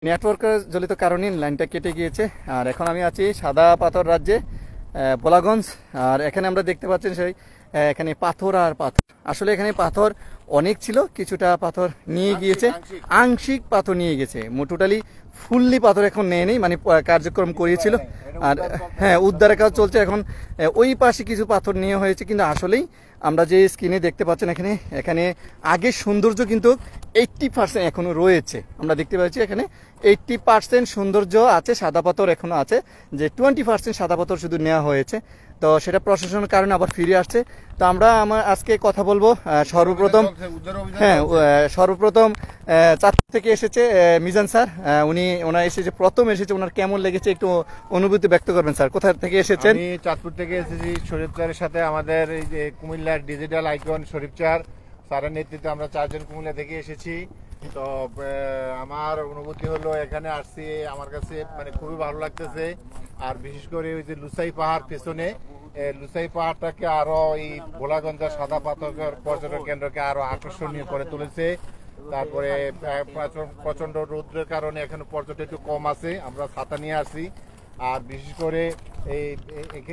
Network জনিত কারণে লাইনটা কেটে গিয়েছে। আর এখন আমি আছি সাদা পাথর রাজ্যে ভোলাগঞ্জ। আর এখানে আমরা দেখতে পাচ্ছেন সেই এখানে পাথর আর পাথর, আসলে এখানে পাথর অনেক ছিল, কিছুটা পাথর নিয়ে গিয়েছে, আংশিক পাথর নিয়ে গেছে, টোটালি ফুললি পাথর এখন নেয়নি, মানে কার্যক্রম করিয়েছিল। আর হ্যাঁ, উদ্ধারের কাজ চলছে এখন। ওই পাশে কিছু পাথর নিয়ে হয়েছে, কিন্তু আসলেই আমরা যে স্ক্রিনে দেখতে পাচ্ছেন এখানে এখানে আগের সৌন্দর্য কিন্তু 80% এখনো রয়েছে। আমরা দেখতে পাচ্ছি এখানে 80% সৌন্দর্য আছে, সাদা পাথর এখনো আছে, যে 20% সাদা পাথর শুধু নেওয়া হয়েছে। তো সেটা প্রশাসনের কারণে আবার ফিরে আসছে। তো আমরা আজকে কথা বলবো সর্বপ্রথম চাঁদপুর থেকে এসেছে মিজান স্যার, ওনার এসেছে, প্রথম এসেছে, ওনার কেমন লেগেছে একটু অনুভূতি ব্যক্ত করবেন স্যার। কোথা থেকে এসেছেন? আমি চাঁদপুর থেকে এসেছি, শরীফ স্যারের সাথে আমাদের এই যে কুমিল্লার ডিজিটাল আইকন শরীফ স্যারের নেতৃত্বে আমরা 4 জন কুমিল্লা থেকে এসেছি। তো আমার অনুভূতি হলো এখানে আসছি, আমার কাছে মানে খুবই ভালো লাগতেছে। আর বিশেষ করে ওই যে লুসাই পাহাড় পেছনে, লুসাই পাহাড়টাকে আরো এই ভোলাগঞ্জের সাদা পাথর পর্যটন কেন্দ্রকে আরো আকর্ষণীয় করে তুলেছে। তারপরে প্রচন্ড রৌদ্রের কারণে এখানে পর্যটন একটু কম আছে, আমরা ছাতা নিয়ে আসি। আর বিশেষ করে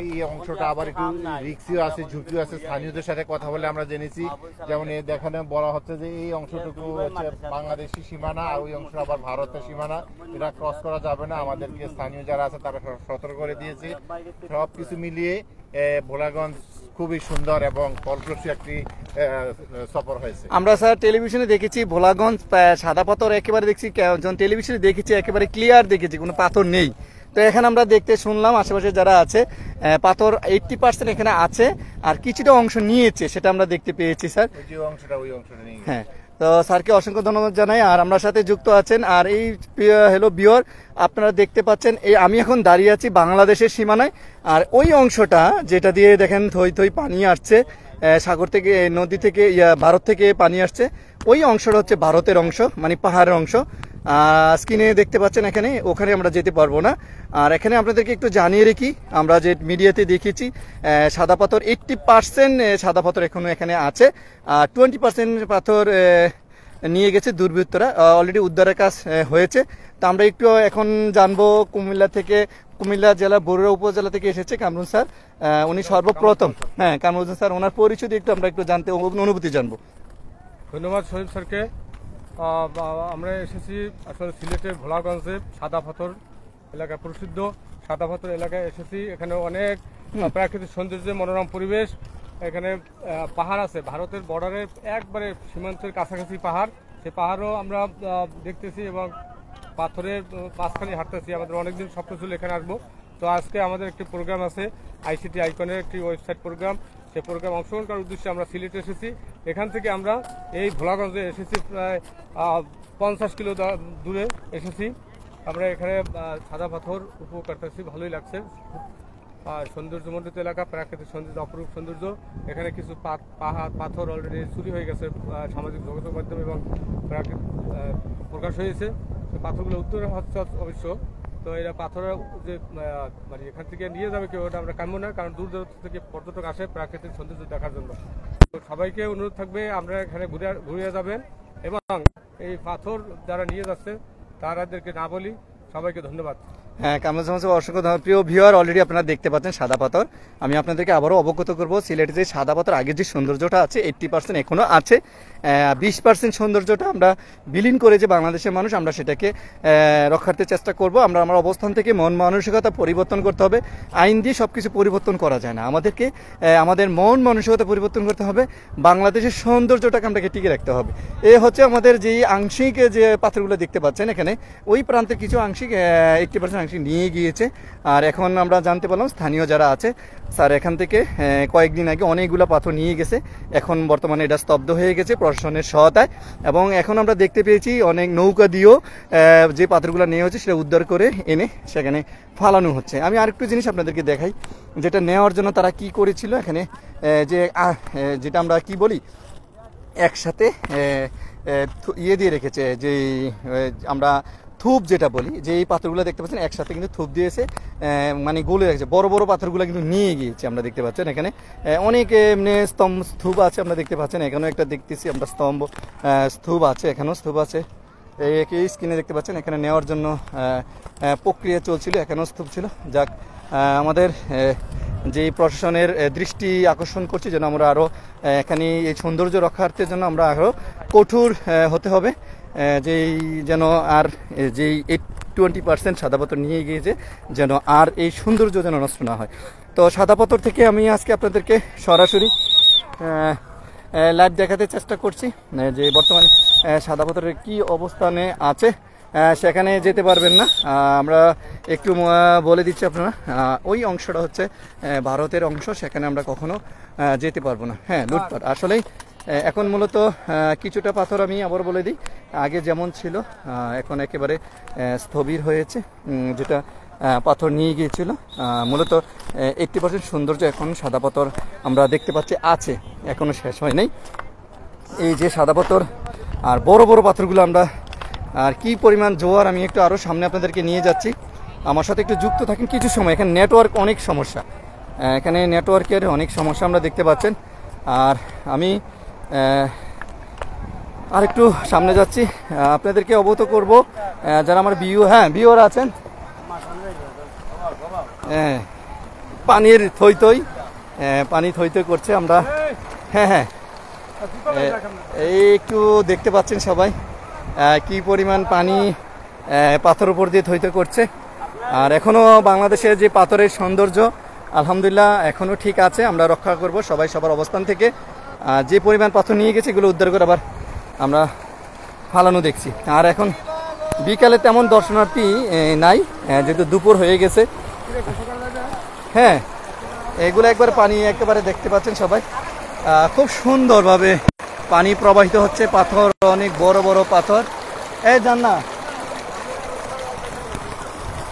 এই অংশটা আবার একটু রিক্সিও আছে, ঝুঁকিও আছে। স্থানীয়দের সাথে কথা বলে আমরা জেনেছি, যেমন দেখানে বলা হচ্ছে যে এই অংশটুকু হচ্ছে বাংলাদেশি সীমানা, আর ওই অংশ আবার ভারতের সীমানা, এটা ক্রস করা যাবে না। আমাদেরকে স্থানীয় যারা আছে তারা সতর্ক করে দিয়েছে। সবকিছু মিলিয়ে ভোলাগঞ্জ খুবই সুন্দর এবং ফলপ্রসূ একটি সফর হয়েছে। আমরা স্যার টেলিভিশনে দেখেছি ভোলাগঞ্জ সাদা পাথর একেবারে দেখছি, যখন টেলিভিশনে দেখেছি একেবারে ক্লিয়ার দেখেছি, কোনো পাথর নেই। তো এখানে আমরা দেখতে শুনলাম আশেপাশে যারা আছে পাথর 80% এখানে আছে, আর কিছুটা অংশ নিয়েছে, সেটা আমরা দেখতে পেয়েছি স্যার। হ্যাঁ, তো স্যারকে অসংখ্য ধন্যবাদ জানাই। আর আমার সাথে যুক্ত আছেন, আর এই হ্যালো ভিউয়ার, আপনারা দেখতে পাচ্ছেন এই আমি এখন দাঁড়িয়ে আছি বাংলাদেশের সীমানায়। আর ওই অংশটা যেটা দিয়ে দেখেন থই থই পানি আসছে সাগর থেকে, নদী থেকে, ভারত থেকে পানি আসছে, ওই অংশটা হচ্ছে ভারতের অংশ, মানে পাহাড়ের অংশ। স্ক্রিনে দেখতে পাচ্ছেন এখানে, ওখানে আমরা যেতে পারবো না। আর এখানে আপনাদেরকে একটু জানিয়ে রেখি, আমরা যে মিডিয়াতে দেখেছি সাদা পাথর 80% সাদা পাথর এখনো এখানে আছে, আর 20% পাথর নিয়ে গেছে দুর্বৃত্তরা। অলরেডি উদ্ধারের কাজ হয়েছে। তো আমরা একটু এখন জানবো কুমিল্লা থেকে, কুমিল্লা জেলা বরুড়া উপজেলা থেকে এসেছে কামরুন স্যার, উনি সর্বপ্রথম, হ্যাঁ কামরুন স্যার, ওনার পরিচয় একটু আমরা একটু জানতে, অনুভূতি জানবো। ধন্যবাদ শহীদ স্যারকে। আমরা এসেছি আসলে সিলেটের ভোলাগঞ্জে সাদা পাথর এলাকা, প্রসিদ্ধ সাদা পাথর এলাকায় এসেছি। এখানে অনেক প্রাকৃতিক সৌন্দর্য, মনোরম পরিবেশ। এখানে পাহাড় আছে, ভারতের বর্ডারের একবারে সীমান্তের কাছাকাছি পাহাড়, সেই পাহাড়ও আমরা দেখতেছি এবং পাথরের মাঝখানে হাঁটতেছি। আমাদের অনেকদিন স্বপ্ন ছিল এখানে আসবো। তো আজকে আমাদের একটি প্রোগ্রাম আছে, আইসিটি আইকনের একটি ওয়েবসাইট প্রোগ্রাম, সেই প্রোগ্রাম অংশগ্রহণ করার উদ্দেশ্যে আমরা সিলেটে এসেছি। এখান থেকে আমরা এই ভোলাগঞ্জে এসেছি, প্রায় 50 কিলো দূরে এসেছি। আমরা এখানে সাদা পাথর উপভোগ করতেছি, ভালোই লাগছে। সৌন্দর্যমণ্ডিত এলাকা, প্রাকৃতিক সৌন্দর্য, অপরূপ সৌন্দর্য। এখানে কিছু পাথর অলরেডি চুরি হয়ে গেছে সামাজিক যোগাযোগ মাধ্যমে এবং প্রকাশ হয়েছে। পাথরগুলো উত্তরে হচ্ছে অবশ্য। তো এরা পাথরের যে মানে এখান থেকে নিয়ে যাবে কেউ, ওটা আমরা কাম্য না, কারণ দূর দূরান্ত থেকে পর্যটক আসে প্রাকৃতিক সৌন্দর্য দেখার জন্য। তো সবাইকে অনুরোধ থাকবে আমরা এখানে ঘুরে যাবেন, এবং এই পাথর যারা নিয়ে যাচ্ছে তাদেরকে না বলি। সবাইকে ধন্যবাদ। হ্যাঁ, কামরুল সাহেব অসংখ্য ধন্যবাদ। প্রিয় ভিউয়ার, অলরেডি আপনারা দেখতে পাচ্ছেন সাদা পাথর। আমি আপনাদেরকে আবারও অবগত করবো, সিলেটের যে সাদা পাথর আগের যে সৌন্দর্যটা আছে 80% এখনো আছে, 20% সৌন্দর্যটা আমরা বিলীন করে যে বাংলাদেশের মানুষ, আমরা সেটাকে রক্ষার্থে চেষ্টা করব। আমরা আমার অবস্থান থেকে মন মানসিকতা পরিবর্তন করতে হবে। আইন দিয়ে সবকিছু পরিবর্তন করা যায় না, আমাদেরকে আমাদের মন মানসিকতা পরিবর্তন করতে হবে। বাংলাদেশের সৌন্দর্যটাকে আমাদেরকে টিকে রাখতে হবে। এ হচ্ছে আমাদের যে আংশিক যে পাথরগুলো দেখতে পাচ্ছেন এখানে, ওই প্রান্তে কিছু আংশিক 80% নিয়ে গিয়েছে। আর এখন আমরা জানতে পারলাম স্থানীয় যারা আছে, স্যার এখান থেকে কয়েকদিন আগে অনেকগুলো পাথর নিয়ে গেছে, এখন বর্তমানে এটা স্তব্ধ হয়ে গেছে প্রশাসনের সহায়তায়। এবং এখন আমরা দেখতে পেয়েছি অনেক নৌকা দিয়েও যে পাথরগুলো নিয়ে হচ্ছে সেটা উদ্ধার করে এনে সেখানে ফালানো হচ্ছে। আমি আরেকটু জিনিস আপনাদেরকে দেখাই, যেটা নেওয়ার জন্য তারা কি করেছিল। এখানে যে যেটা আমরা কি বলি, একসাথে ইয়ে দিয়ে রেখেছে, যে আমরা থুপ যেটা বলি, যে এই পাথরগুলো দেখতে পাচ্ছেন একসাথে কিন্তু থুপ দিয়েছে, মানে গলে রেখেছে। বড় বড় পাথরগুলো কিন্তু নিয়ে গিয়েছে। আমরা দেখতে পাচ্ছেন এখানে অনেক স্তূপ আছে, আমরা দেখতে পাচ্ছেন এখানেও একটা দেখতেছি আমরা স্তূপ আছে, এখানেও স্তূপ আছে। এই স্ক্রিনে দেখতে পাচ্ছেন এখানে নেওয়ার জন্য প্রক্রিয়া চলছিল, এখনও স্তূপ ছিল। যাক, আমাদের যে প্রশাসনের দৃষ্টি আকর্ষণ করছি যেন আমরা আরও এখানে এই সৌন্দর্য রক্ষার্থের জন্য আমরা আরও কঠোর হতে হবে, যেই যেন আর যেই 20% সাদা পাথর নিয়ে গিয়েছে যেন আর এই সৌন্দর্য যেন নষ্ট না হয়। তো সাদা পাথর থেকে আমি আজকে আপনাদেরকে সরাসরি লাইভ দেখাতে চেষ্টা করছি যে বর্তমানে সাদা পাথরের কী অবস্থানে আছে। সেখানে যেতে পারবেন না, আমরা একটু বলে দিচ্ছি আপনারা, ওই অংশটা হচ্ছে ভারতের অংশ, সেখানে আমরা কখনো যেতে পারবো না। হ্যাঁ, লুটপাট আসলেই এখন মূলত কিছুটা পাথর আমি আবার বলে দিই, আগে যেমন ছিল এখন একেবারে স্থবির হয়েছে, যেটা পাথর নিয়ে গিয়েছিল। মূলত 80% সৌন্দর্য এখন সাদা পাথর আমরা দেখতে পাচ্ছি আছে, এখনো শেষ হয় নাই। এই যে সাদা পাথর আর বড় বড় পাথরগুলো আমরা আর কি পরিমাণ জোয়ার, আমি একটু আরও সামনে আপনাদেরকে নিয়ে যাচ্ছি, আমার সাথে একটু যুক্ত থাকেন কিছু সময়। এখানে নেটওয়ার্ক অনেক সমস্যা, এখানে নেটওয়ার্কের অনেক সমস্যা আমরা দেখতে পাচ্ছেন। আর আমি আর একটু সামনে যাচ্ছি, আপনাদেরকে অবগত করব যারা আমার ভিউয়ার আছেন, পানির থই থই পানি থই থই করছে। আমরা হ্যাঁ এই একটু দেখতে পাচ্ছেন সবাই কি পরিমাণ পানি পাথর উপর দিয়ে থই থই করছে। আর এখনো বাংলাদেশের যে পাথরের সৌন্দর্য আলহামদুলিল্লাহ এখনো ঠিক আছে, আমরা রক্ষা করব সবাই সবার অবস্থান থেকে। যে পরিমাণ পাথর নিয়ে গেছে এগুলো উদ্ধার করে আবার আমরা ফালানো দেখছি। আর এখন বিকালে তেমন দর্শনার্থী নাই, যেহেতু দুপুর হয়ে গেছে। হ্যাঁ, এগুলো একবার পানি একেবারে দেখতে পাচ্ছেন সবাই, খুব সুন্দরভাবে পানি প্রবাহিত হচ্ছে। পাথর অনেক বড় বড় পাথর। যান না,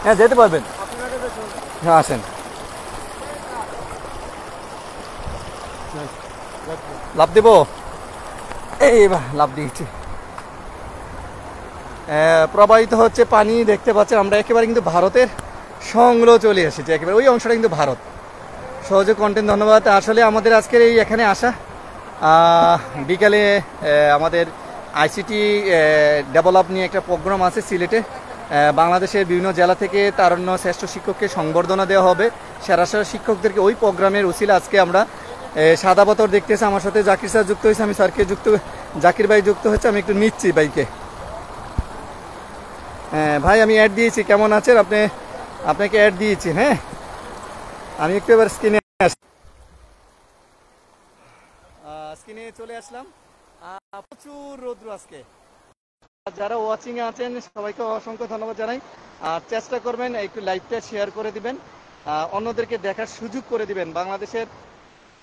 হ্যাঁ যেতে পারবেন, হ্যাঁ আসেন। লাভ দেব, এই লাভ দিয়েছি। প্রবাহিত হচ্ছে পানি দেখতে পাচ্ছেন, আমরা একেবারে কিন্তু ভারতের সংগ্রহ চলে এসেছি, একেবারে ওই অংশটা কিন্তু ভারত। সহযোগ কন্টেন্ট, ধন্যবাদ। আসলে আমাদের আজকের এই এখানে আসা, বিকালে আমাদের আইসিটি ডেভেলপ নিয়ে একটা প্রোগ্রাম আছে সিলেটে। বাংলাদেশের বিভিন্ন জেলা থেকে তারুণ্য শ্রেষ্ঠ শিক্ষককে সংবর্ধনা দেওয়া হবে, সেরা সেরা শিক্ষকদেরকে। ওই প্রোগ্রামের উসিলা আজকে আমরা সাদা পাথর দেখতেছি। আমার সাথে জাকির স্যার যুক্ত হয়েছে, আমি স্যারকে জাকির ভাই যুক্ত হচ্ছে, আমি একটু নিচ্ছি ভাইকে। হ্যাঁ ভাই, আমি অ্যাড দিয়েছি, কেমন আছেন আপনি? আপনাকে অ্যাড দিয়েছি। হ্যাঁ, আমি একটু এবার স্ক্রিনে চলে আসলাম। প্রচুর রৌদ্র আজকে। যারা ওয়াচিং এ আছেন সবাইকে অসংখ্য ধন্যবাদ জানাই। আর চেষ্টা করবেন একটু লাইভটা শেয়ার করে দিবেন, অন্যদেরকে দেখার সুযোগ করে দিবেন বাংলাদেশের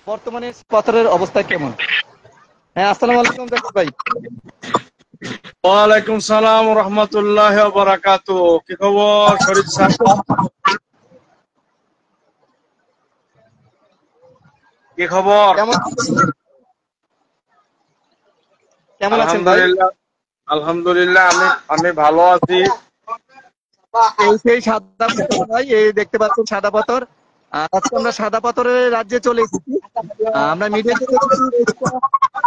বর্তমানে পাথরের অবস্থা কেমন। হ্যাঁ, আসসালামু আলাইকুম জাকির ভাই। ওয়ালাইকুম সালাম রহমতুল্লাহ বারাকাতু। কি খবর শরীফ স্যার? কি খবর? কেমন আছেন ভাই? আলহামদুলিল্লাহ, আমি ভালো আছি। এই সেই সাদা পাথর ভাই, এই দেখতে পাচ্ছেন সাদা পাথর। আজকে আমরা সাদা পাথরের রাজ্যে চলে এসেছি। আমরা মিডিয়াতে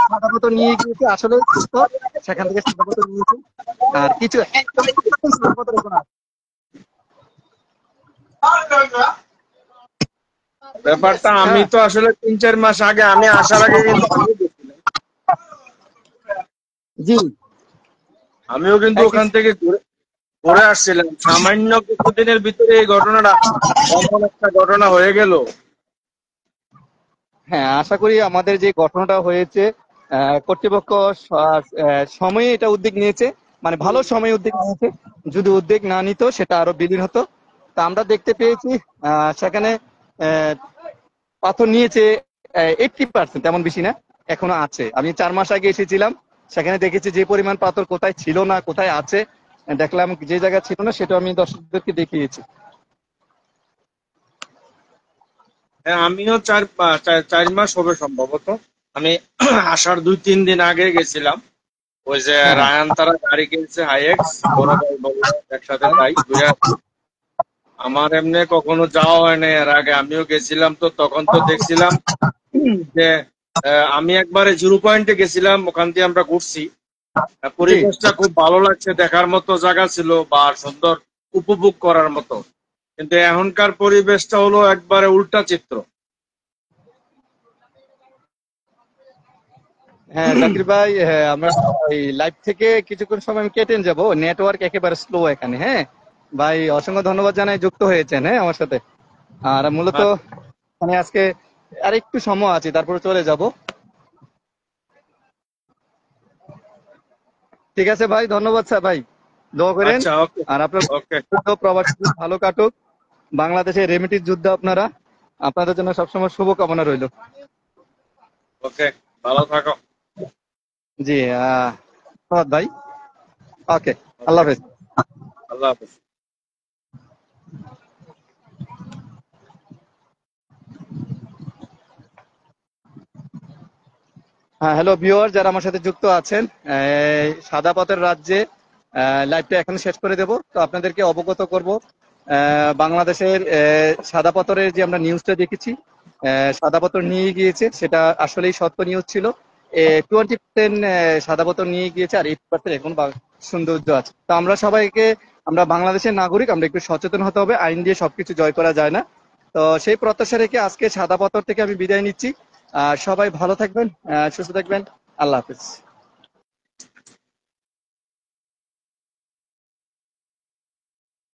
সাদা পাথর নিয়ে গিয়েছি, আসলে সেখান থেকে সাদা পাথর নিয়েছি। আর কিছু ব্যাপারটা আমি তো আসলে 3-4 মাস আগে, আমি আসার আগে জি আমিও কিন্তু ওখান থেকে ঘুরে আসছিলাম। সামান্য কিছুদিনের ভিতরে এই ঘটনাটা এমন একটা ঘটনা হয়ে গেল। হ্যাঁ, আশা করি আমাদের যে ঘটনাটা হয়েছে কর্তৃপক্ষ সময়ে এটা উদ্যোগ নিয়েছে, মানে ভালো সময় উদ্যোগ নিয়েছে। যদি উদ্যোগ না নিত সেটা আরো বিলীন হতো। তা আমরা দেখতে পেয়েছি সেখানে পাথর নিয়েছে 80%, তেমন বেশি না, এখনো আছে। আমি 4 মাস আগে এসেছিলাম, সেখানে দেখেছি যে পরিমাণ পাথর কোথায় ছিল না কোথায় আছে দেখলাম, যে জায়গা ছিল না সেটা আমি দর্শকদেরকে দেখিয়েছি। হ্যাঁ, আমিও 4 মাস হবে সম্ভবত। আমি আসার 2-3 দিন আগে গেছিলাম। ওই যে রায়ান তারা গাড়ি কিনছে হাইএক্স, বড় ভাই একসাথে তাই ঘুরে আসছি। আমার এমনি কখনো যাওয়া হয় না এর আগে, আমিও গেছিলাম। তো তখন তো দেখছিলাম যে আমি একবারে 0 পয়েন্টে গেছিলাম, ওখান দিয়ে আমরা ঘুরছি। পরিবেশটা খুব ভালো লাগছে, দেখার মতো জায়গা ছিল বা সুন্দর উপভোগ করার মতো। কিন্তু এখনকার পরিবেশটা হলো একবারে উল্টা চিত্র। হ্যাঁ জাকির ভাই, হ্যাঁ, আমরা এই লাইভ থেকে কিছুক্ষণ সময় আমি কেটে যাব, নেটওয়ার্ক একেবারে স্লো এখানে। হ্যাঁ ভাই, অসংখ্য ধন্যবাদ জানাই যুক্ত হয়েছেন হ্যাঁ আমার সাথে। আর মূলত মানে আজকে আর একটু সময় আছে, তারপরে চলে যাব। ঠিক আছে ভাই, ধন্যবাদ স্যার ভাই, দোয়া করেন। আচ্ছা, ওকে আর আপনার ওকে প্রবাসী যুদ্ধ ভালো কাটুক, বাংলাদেশের রেমিটির যুদ্ধ আপনারা, আপনাদের জন্য সবসময় শুভকামনা রইল। ওকে, ভালো থাকো। জি ধন্যবাদ ভাই। ওকে, আল্লাহ হাফেজ। আল্লাহ হাফেজ। হ্যাঁ, হ্যালো ভিউয়ার যারা আমার সাথে যুক্ত আছেন, সাদা পাথর রাজ্যে লাইভটা এখন শেষ করে দেব। তো আপনাদেরকে অবগত করব বাংলাদেশের সাদা পাথরের যে আমরা নিউজটা দেখেছি, সাদা পাথর নিয়ে গিয়েছে, সেটা আসলেই সত্য নিউজ ছিল। 20% সাদা পাথর নিয়ে গিয়েছে, আর 80% এখন সৌন্দর্য আছে। তো আমরা সবাইকে, আমরা বাংলাদেশের নাগরিক, আমরা একটু সচেতন হতে হবে। আইন দিয়ে সবকিছু জয় করা যায় না। তো সেই প্রত্যাশা রেখে আজকে সাদা পাথর থেকে আমি বিদায় নিচ্ছি। সবাই ভালো থাকবেন, সুস্থ থাকবেন। আল্লাহ হাফিজ।